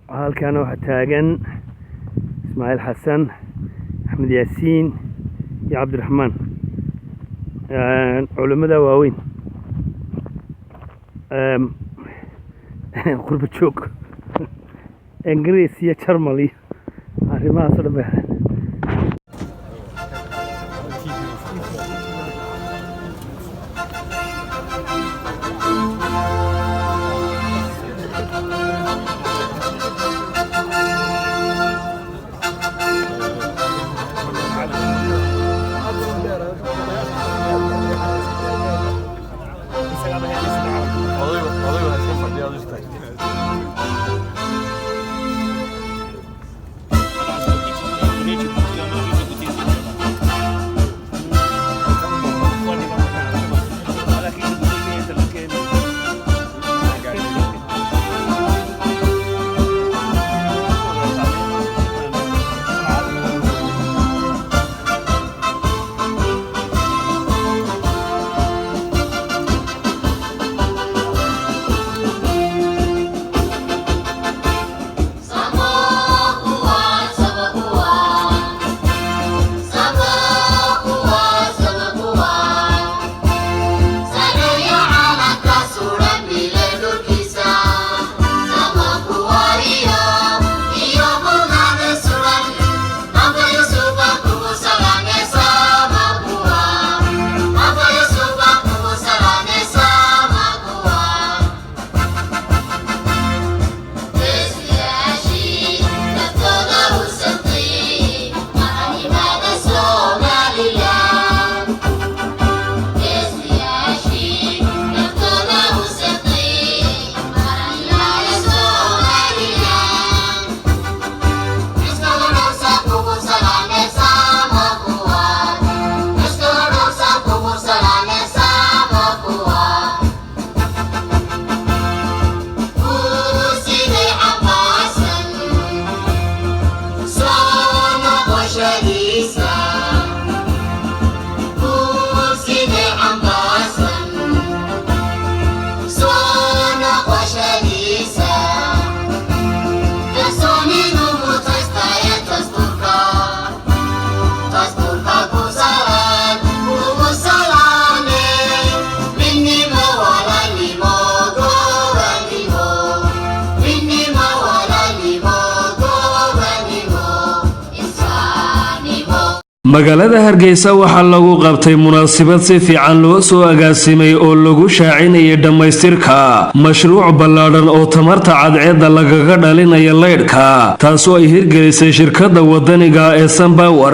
halkan waxa taagan Ismaaciil Xasan, Axmed Yaasiin iyo Cabdiraxmaan culimada waaweyn qurba joog Ingiriis iyo Jarmal arrimahaas oo dhan magaalada Hargeysa waxa lagu qabtay munaasabad si fiican loo soo agaasimay oo lagu shaacinayay dhamaystirka mashruuc ballaaran oo tamarta cadceedda lagaga dhalinayo leydhka taasoo ay hirgelisay shirkadda wadaniga ee Sunpower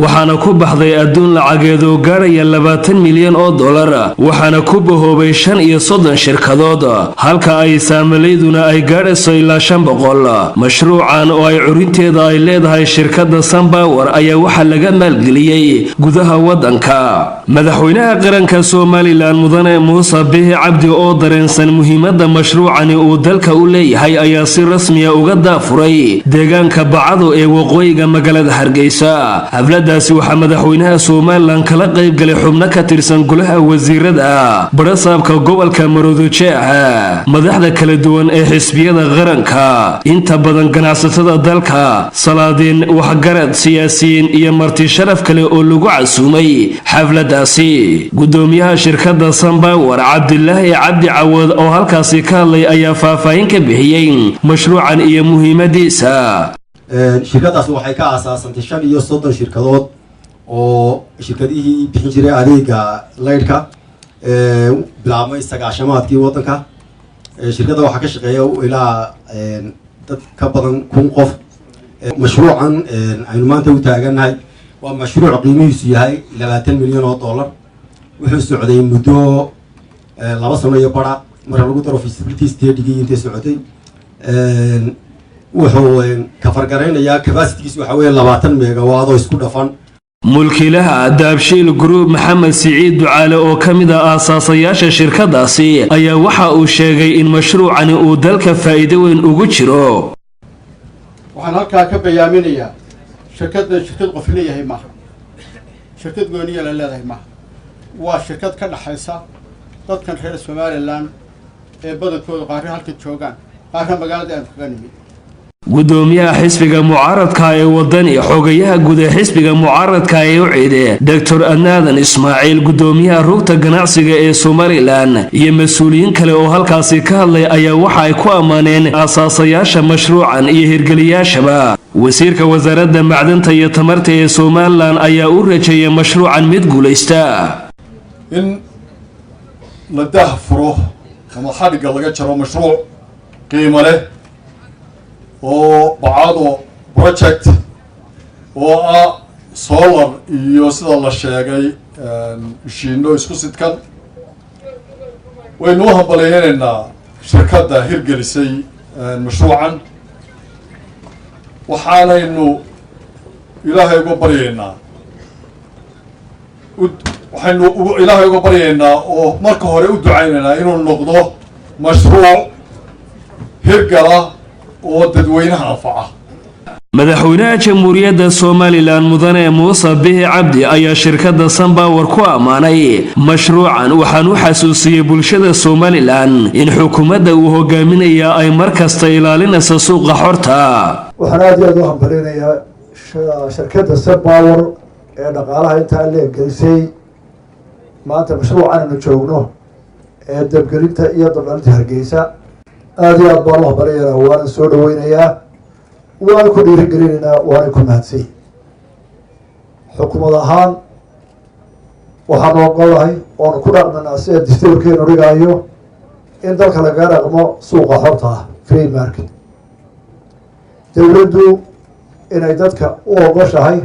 waxaana ku baxday adduun lacageed oo gaaraya 20 milyan oo dollar waxaana ku bahoobay 35 shirkadood halka ay saamaleyduna ay gaarayso ilaa 500 mashruucan oo ay curinteeda ay leedahay shirkadda Sunpower ayaa waxa laga gudaha wadanka madaxweynaha qaranka Soomaaliland mudane Muuse Bihi Cabdi oo dareensan muhiimada mashruucani uu dalka u leeyahay ayaa si rasmi ah uga daafuray deegaanka Bacado ee waqooyiga magaalada Hargeysa xafladaasi waxa madaxweynaha Soomaaliland kala qayb galay xubno ka tirsan golaha wasiirada barasaabka gobolka Maroodijeex madaxda kala duwan ee xisbiyada qaranka inta badan ganacsatada dalka salaadiin waxgarad siyaasiyiin iyo marti sharaf kale oo lagu casuumay xafladaasi gudoomiyaha shirkadda Sunpower Cabdilaahi Cabdi Caawad oo halkaasi ka hadlay ayaa faahfaahin ka bixiyay mashruucan iyo muhiimadiisa shirkadaas waxay ka aasaasantay 35 shirkadood oo shirkadihii bixin jiray adeega leydhka bilaabmay 9-maadkii wadanka shirkadda waxa ka shaqeeya ilaa dad ka badan 1000 qof mashruucan aynu maanta u taaganahay waa mashruuc qiimihiisu yahay 20 milyan oo dollar wuxuu socday muddo 2 sano iyo bara marka lagu daro feasibility study-gii inta socday wuxuu ka fargareynayaa capacity-giisu waxa weeye 20 megawatt oo isku dhafan mulkiilaha Daabshiil Group Maxamed Siciid Ducaale oo kamid ah aasaasayaasha shirkadaasi ayaa waxa uu sheegay in mashruucani uu dalka faa'iido weyn ugu jiro waxaan halkaa ka bayaaminayaa shirkad qof leeyahay ma shirkad gooniya la leedahay ma waa shirkad ka dhaxaysa dadkan reer Somaliland ee badankooda qaar halka joogan qaar magaalada aan kaga nimid gudoomiyaha xisbiga mucaaradka ee wadani xogayaha guud ee xisbiga mucaaradka ee u ciide Dr. Adnaadan Ismaaciil gudoomiyaha rugta ganacsiga ee Somaliland iyo mas'uuliyiin kale oo halkaasi ka hadlay ayaa waxa ay ku amaaneen asaasayaasha mashruucan iyo hirgeliyaashaba wasiirka wasaaradda macdanta iyo tamarta ee Somaliland ayaa u rajeeyay mashruucan mid guuleysta in la dahfuro ama xadhiga laga jaro mashruuc qiimo leh oo bacado project oo ah solar iyo sida la sheegay mishiino isku sidkan waynu u hambaleynaynaa shirkadda hirgelisay mashruucan waxaanaynu ilaahay uga baryaynaa oo marka hore u ducaynaynaa inuu noqdo mashruuc hirgala oo dadweynaha anfaca madaxweynaha jamhuuriyadda Somaliland mudane Muuse Bihi Cabdi ayaa shirkadda Sunpower ku amaanay mashruucan waxaan u xasuusiyay bulshada Somaliland in xukuumadda uu hogaaminayo ay markasta ilaalinayso suuqa xorta waxaan aad iyo aad u hambaleynayaa shirkadda Sunpower ee dhaqaalaha inta la gelisay maanta mashruucan aanu joogno ee dabgelinta iyo dabdhalinta Hargeysa aad iyo aad baan u hambaleynayaa waan soo dhaweynayaa waan ku dhiirigelinaynaa waan ku mahadsan xukuumad ahaan waxaan ogolahay oon ku dhaqmanaa sida dastuurkeenu dhigayo in dalka laga dhaqmo suuqa xorta ah free market dowladdu inay dadka u ogoshahay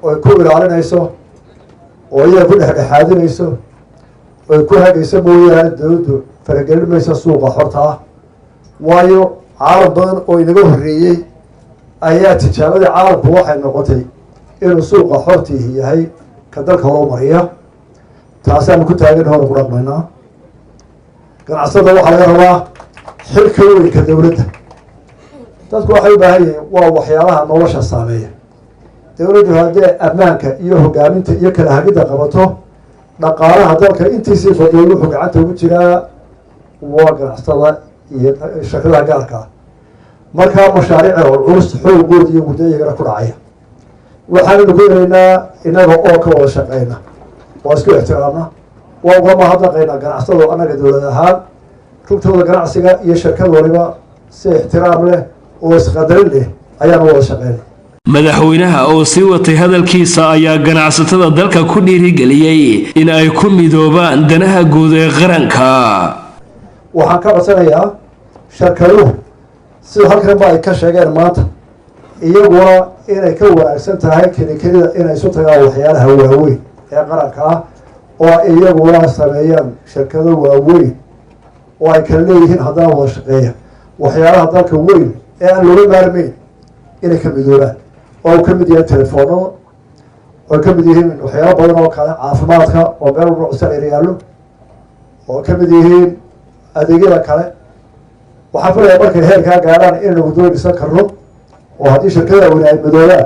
oo ku ilaalinayso oo iyaga ku dhexdhexaadinayso oo ku hagayso mooyaane dowladdu faragelin mayso suuqa xorta ah waayo caalam badan oo inaga horreeyey ayaa tijaabadii caalamku waxay noqotay inuu suuqa xortiihi yahay ka dalka horumariya taasaanu ku taagan hore ku dhaqmaynaa ganacsada waxaa laga rabaa xilka weynka dowladda dadku waxay u baahan yihiin waa waxyaalaha nolosha saameeya dowladdu haddee ammaanka iyo hogaaminta iyo kala hagidda qabato dhaqaalaha dalka intiisii fadhiyay wuxuu gacanta ugu jiraa waa ganacsada iyo shirkadaha gaarka ah markaa mashaariica oo culus xooggood iyo muddo iyagana ku dhacaya waxaannu ku helaynaa inaga oo ka wada shaqeyna waa isku ixtiraamna waa uga mahadnaqaynaa ganacsado annaga dowlad ahaan rugtooda ganacsiga iyo shirkad waliba si ixtiraam leh oo isqadarin leh ayaanu wada shaqeynay madaxweynaha oo sii watay hadalkiisa ayaa ganacsatada dalka ku dhiirigeliyay in ay ku midoobaan danaha guud ee qaranka waxaan ka codsanayaa shirkaduhu sida halkanba ay ka sheegeen maanta iyaguna inay ka wanaagsan tahay kelikelida inay isu tagaan waxyaalaha waaweyn ee qaranka ah oo iyaguna sameeyaan shirkado waaweyn oo ay kala leeyihiin haddana wada shaqeeya waxyaalaha dalka weyn ee aan looga maarmayn inay ka midoobaan oo uu ka mid yahay telefoonada oo ka mid yihiin waxyaalo badan oo kale caafimaadka oo meel walba cusar yaallo oo ka mid yihiin adeegyada kale waxaan filayaa markay heerkaa gaadhaan inaynu waddooyin dhisan karno oo haddii shirkada weyne ay midoobaan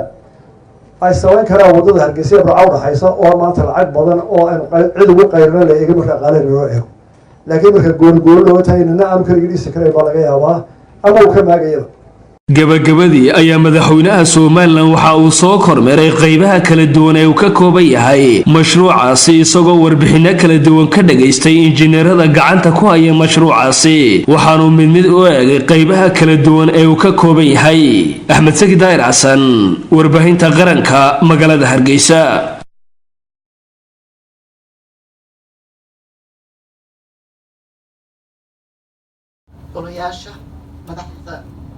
ay samayn karaan waddada Hargeysa Burco udhaxaysa oo maanta lacag badan oo aynu cid ugu qayrina la eega markaa qaaleen loo eego laakiin marka gooni loo tahay nina aanu kaligii dhisi karayn baa laga yaabaa ama uu ka maagayaba gabagabadii ayaa madaxweynaha Somaliland waxa uu soo kormeeray qaybaha kala duwan ee uu ka kooban yahay mashruucaasi isagoo warbixino kala duwan ka dhageystay injineerada gacanta ku haya mashruucaasi waxaanu mid u eegay qaybaha kala duwan ee uu ka kooban yahay Axmed Saki Daahir Xasan warbaahinta qaranka magaalada Hargeysa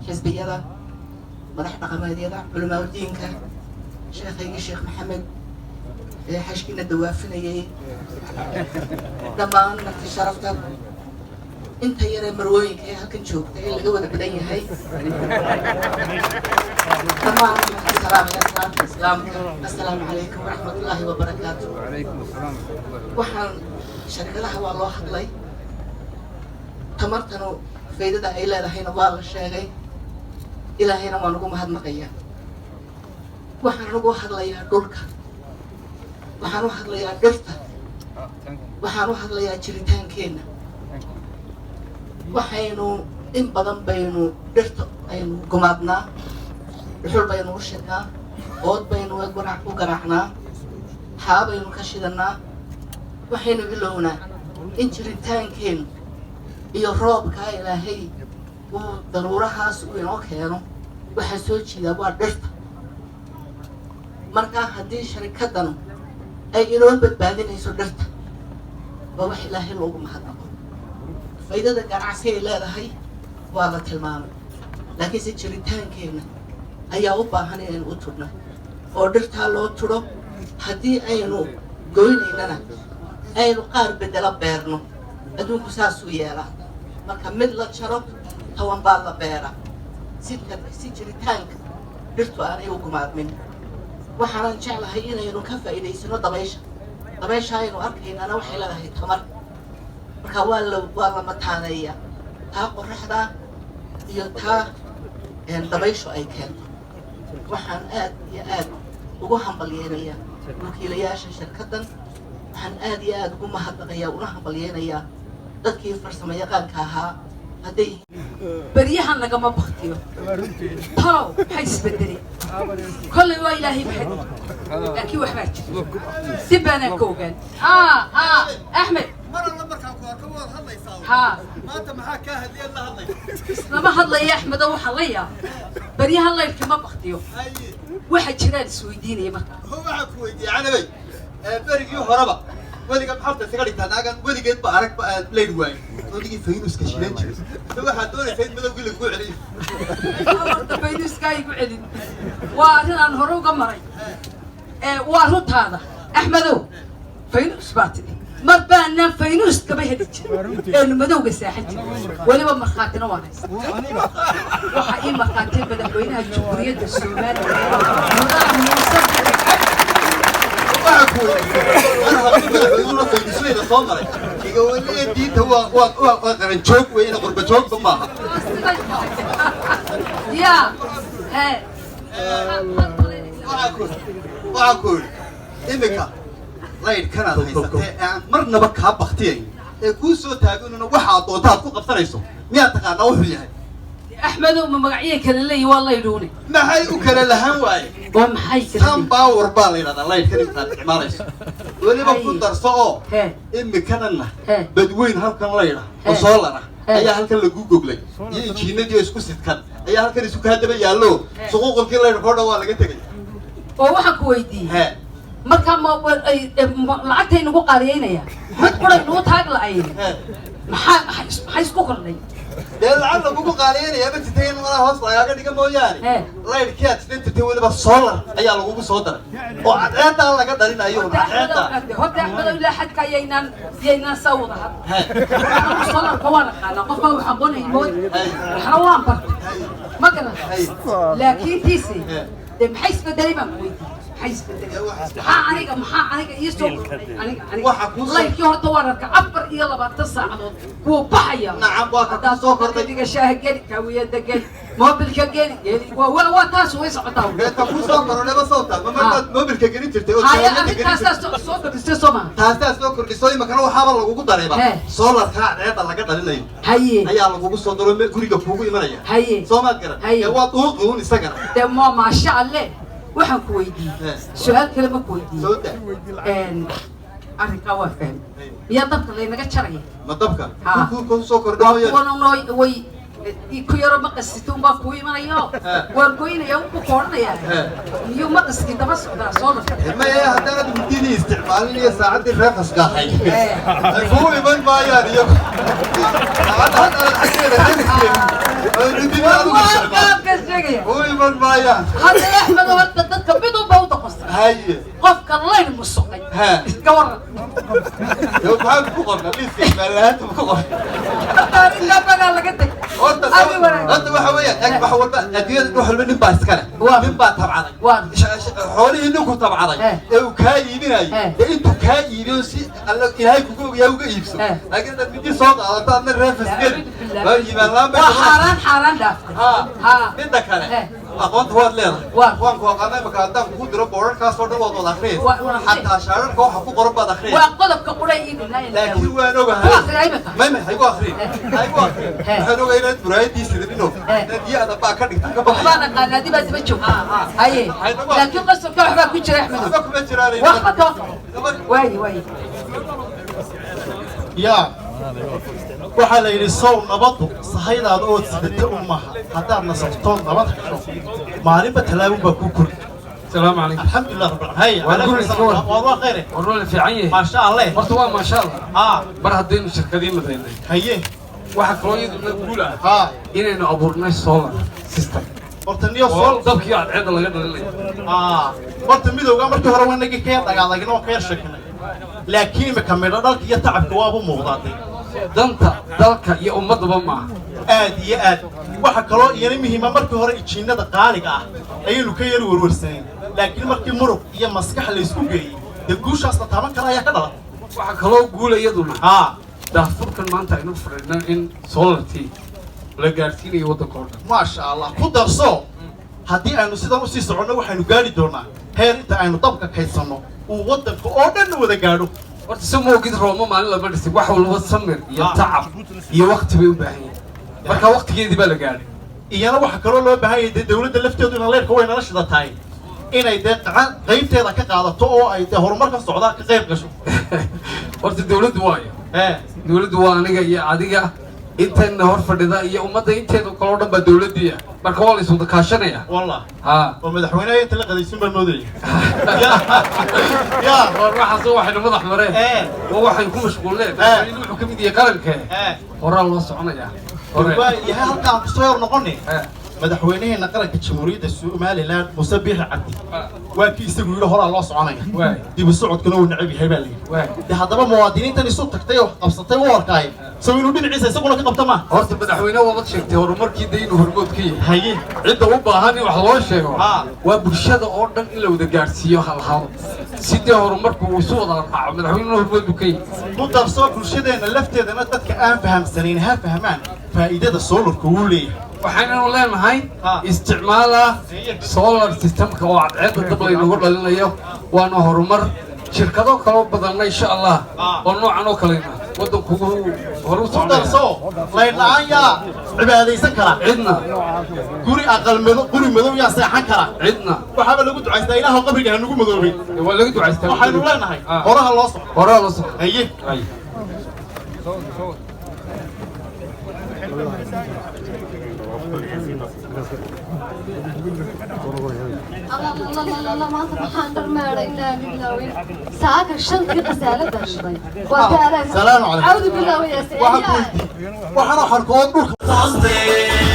حزبية مدح dhaqameedyada culimada diinka sheekhaygii sheekh maxamed ee xashkina dawaafinayay dhammaan marti sharafta inta yare marwooyinka ee halkan joogta ee laga wada badan yahay dhammaan salaamka islaamka assalaamu calaykum waraxmatullaahi wabarakaatuh waxaan shirkadaha waa loo hadlay tamartanu faydada ay leedahayna waa la sheegay ilaahayna waan ugu mahadnaqayaa waxaan ugu hadlayaa dhulka waxaan u hadlayaa dhirta waxaan u hadlayaa jiritaankeenna waxaynu in badan baynu dhirta aynu gumaadnaa dhuxul baynu u shidnaa ood baynu u garaacnaa xaa baynu ka shidannaa waxaynu ilownaa in jiritaankeennu iyo roobkaa ilaahay uu daruurahaas uu inoo keeno waxaa soo jiidaa waa dhirta markaa haddii sharikaddanu ay inoo badbaadinayso dhirta waa wax ilaahay loogu mahadnaqo faydada ganacsi ay leedahay waa la tilmaamay laakiinse jiritaankeenna ayaa u baahan inaynu u tudhno oo dhirtaa loo tudho haddii aynu goynaynana aynu qaar bedelo beerno adduunku saasuu yeelaa marka mid la jaro 10 baa la beera si jiritaanka dhirtu aanay u gumaadmin waxaanan jeclahay inaynu ka faa'iidaysano dabaysha aynu arkaynana waxay leedahay tamar marka waa la mataaneeyaa taa qoraxda iyo taa dabayshu ay keento waxaan aad iyo aad ugu hambalyeynayaa wakiilayaasha shirkaddan waxaan aad iyo aad ugu mahadnaqayaa una hambalyeynayaa dadkii farsamo yaqaanka ahaa hadday بريها نجمع بختيو طلعوا حيس بدري كل وإلهي بحد لكن وحبات سبنا كوجن أحمد مرة لما كان كوار هلا يساوي ما أنت معاك كاهد لي الله هلا ما هلا يا أحمد أو حليا بريها الله يركب بختيو واحد شرال سويديني ما هو عكويدي أنا بي بريجيو هربا ولي قبل حرت سكري تناقن ولي قد بعرك بلاي واي ولي فينوس كشلين هو حدوني فين بدو يقول لك قول عليه فينوس كاي يقول عليه وأنا هرو قمري وارد هذا أحمدو فينوس باتني ما بان فينوس كبيه هديك إنه مدوق الساحل ولا ما مرخاتنا وانس وحقيقي مرخاتين بدأ بينها الجمهورية السودان أنا هقول لك فينوس وين صامري يقول لي دي هو قرن شوك وين غربة شوك بما يا ها وأقول إمك رايد كان هاي مرنا بك هبختين كوسو تاجون وحى طوطات كو قبطنيسو ميا تقانا وحليها أحمد ومقعيه كان لي والله يدوني ما هي وكان لهان واي ومحي كان باور بالي هذا الله يكرم قاعد مارس ولي بكون درسو إمي كاننا بدوين هالكن ليلة وصولنا ayaa halkan lagu goglay iyo injiinadii isku sidkan ayaa halkan isku ka hadaba yaalo suuqulkii la rikoodho waa laga tagay oo waxa ku weydiiyay marka ma lacagtay nagu qaaliyeynaya mid quray noo taag la'ay maxay isku kordhay dee lacag lagu qaaliyeynaya ma titeen wala hoos lagaga dhiga mooyaane laydhkii aad sideen waliba solar ayaa lagu soo daray oo cadceeda laga dhalinayo cadceeda horta axmed ilaa xadka yaynan sawdaha solar kawana qana qofka waxa qonay mood waxa waan bartay ma garan laakiin tiisi maxay isbedelay baan ku weydiiyay حيث محا يسوق الله يكون تورك عبر يلا بتصع هو بحيا نعم واقع سوكر دقيقة شاهد قال كويه دقيقة ما بالكجين هو تاس ويسقطه انت مو سوكر ولا بصوتك ما بالكجين ترتي هاي تاس سوكر بستسمع تاس سوكر لسوي مكان هو حابل لو قدريبا سولار كا عيدا laga dhalinayo هاي ayaa lagu soo daro guriga kuugu imanaya هاي Soomaad garan waa duuqoon isagana demo ma sha Allah waxaan ku weydiiyay su'aal kale ma ku weydiiyay arrinka waa fahmay miya dabka laynaga jaray ma dabka ku soo kordhayo wana way ku yaro ma qasitun baa ku imanayo waan goynaya ku koornaya iyo ma qaski daba socda soo ma ee hadana midii isticmaalin saacadii reefas gahay ku iman maayaan iyo ويمن مايا هذا أحمد ولد ضدك بدو بوضة قصة هاي قفك الله المسقي قور لو بحب بقرنا ليس مالات بقرنا لا بقى لقيتك أنت بحوية أنت بحول بقى أدية تروح من باس كله من باس طبعا حولي إنكم طبعا وكاي مناي أنتوا كاي بيوسي الله إلهي كوكو يوجا يبسو لكن بدي صوت على طعم الرفس كده حرام دافع ها من ذكره aqoonta waad leedahay waan ku aqaanay marka haddaan kugu diro boorarkaasoo dhan waad wada akhriyay xataa shaararka waxa ku qoran baad akhriyay waa qodobka quray idin laakiin waan ogahay ma haygu akhriy waxaan ogahay inaad muraayadiisa dhino nadiyada baa ka dhigta ka waxbaan aqaanaa dib aad joog haye laakiin qasalka waxbaa ku jira axmed waxba kuma jiraan waxba ka waayi yaa waxaa la yidhi sow nabaddu sahaydaada ood sidata u maaha haddaad nasabtood nabad hesho maalinba tallaabun baa kuu kori السلام عليكم الحمد لله رب العالمين والله خير والله في عيني ما شاء الله مرتوا ما شاء الله بر هدين شركتين مثلا هيه واحد كويس نقول إننا أبورنا سولار سيستم برتنيو سول ضبك يا عيد الله يقدر برت ميدو قام برتو هرو نجي كيا دغادغنا وكير شكنا لكن مكمل دالك يا تعب كوابو موقداتي دنتا دالك يا أمضى بما aad iyo aad waxa kaloo iyana muhiima markii hore ijiinada qaaliga ah ayaynu ka yar warwarsaneen laakiin markii murug iyo maskax la isku geeyay guushaas la taaban kara ayaa ka dhalay waxa kaloo guulayaduna daafurkan maanta aynu fadhinaa in solartii la gaarsiinayo waddanka oo dhan maasha allah ku darso haddii aynu sidan usii soconno waxaynu gaari doonaa heer inta aynu dabka kaydsanno uu waddanka oo dhan wada gaadho horta si moogid rooma maalin lama dhisin wax walba samir iyo tacab iyo waqti bay u baahan yihiin marka waqtigeedii baa la gaadhay iyana waxa kaloo loo baahan yahay dawladda lafteedu inay leerka way nala shida tahay inay qaybteeda ka qaadato oo ay horumar ka socdaan ka qayb gasho horta dawladdu waayo dawladdu waa aniga iyo adiga intayna hor fadhida iyo ummadda inteeda kaloo dhan baa dawladdiiya marka waa la is wada kaashanaya wallah oo madaxweynaha inta la qadaysin baa moodaya ya waxaas waxaynu madax mareen waa waxay ku mashquulneen madaxweynuhu wuxuu ka mid yahay qaranka horaa loo soconaya yahay halkaan kusoo yar noqonay madaxweynaheena qaranka jamhuuriyadda somaliland muuse biixi cabdi waa kii isagu yidhi horaa loo soconaya dib u socodkuna uu necab yahay baa la yidhi de haddaba muwaadiniintan isu tagtay oo qabsatay u arkaay sow inuu dhinaciisa isaguna ka qabta ma horta madaxweyne waabad sheegtay horumarkii dee inuu hormood ka yahay haye cidda u baahan in wax loo sheego waa bulshada oo dhan in la wada gaadhsiiyo halhal si dee horumarku uu isu wada raaco madaxweynena hormood buu ka yahay ku darso bulshadeena lafteedana dadka aan fahamsanayn ha fahmaan faa'iidada solarka uu leeyahay waxaynanu leenahay isticmaala solar systemka oo cadceedda dab laynagu dhalinayo waana horumar shirkado kaloo badanna insha allah oo noocan oo kalena waddanku horu socdarso laynaan yaa cibaadaysan kara cidna guri aqal guri madow yaa seexan kara cidna waxaaba lagu ducaystaa ilaahu qabriga ha nagu madoobay waa lagu ducaystaa waxaynu leenahay horaha loo socdo haye الله ما سبحان الله إلا بالله ساعة الشنطة قسالة داشبي سلام عليكم أعوذ بالله يا سيدي وحنا حركات بك Somaliland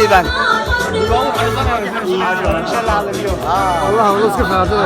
liibaan والله ونص كيف هذا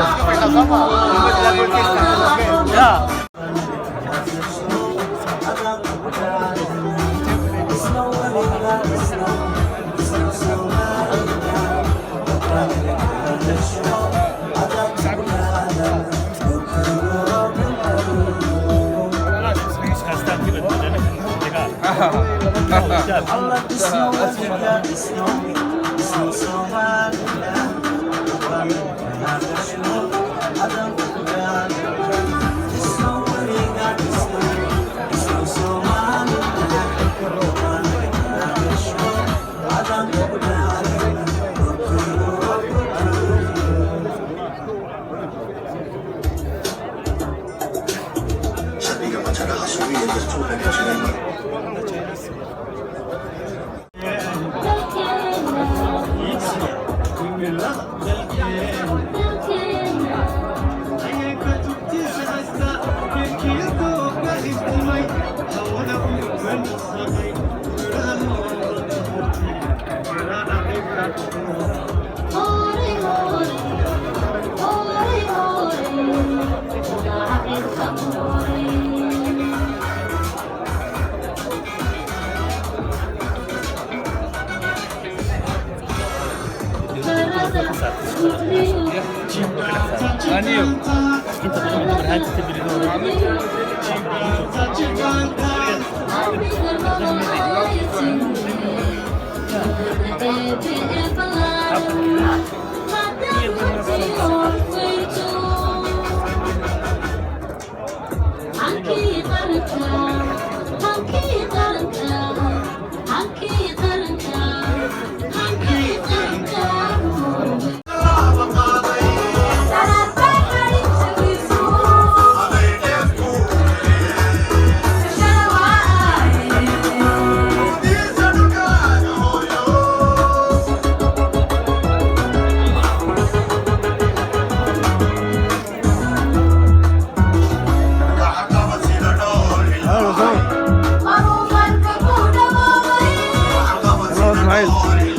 Ismail